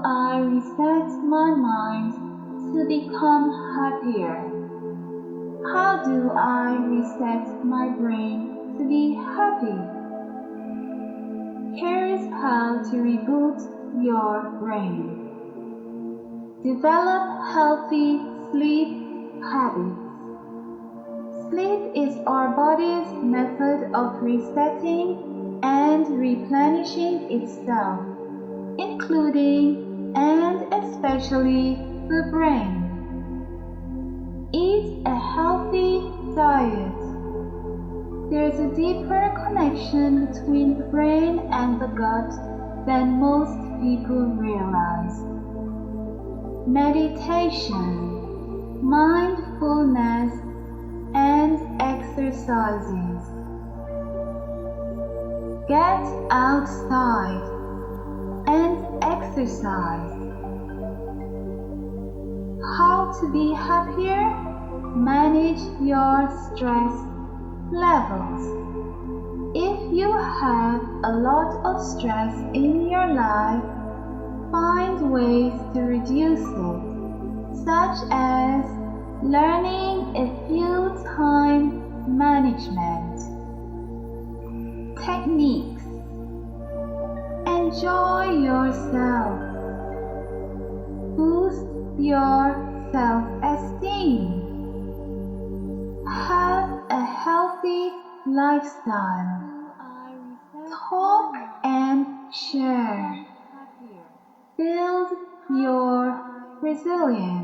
I reset my mind to become happier? How do I reset my brain to be happy? Here is how to reboot your brain. Develop healthy sleep habits. Sleep is our body's method of resetting and replenishing itself, including and especially the brain. Eat a healthy diet. There's a deeper connection between the brain and the gut than most people realize. Meditation, mindfulness, and exercises. Get outside and exercise. How to be happier? Manage your stress levels. If you have a lot of stress in your life, find ways to reduce it, such as learning a few time management techniques. Enjoy yourself. Boost your self-esteem. Have a healthy lifestyle. Talk and share. Build your resilience.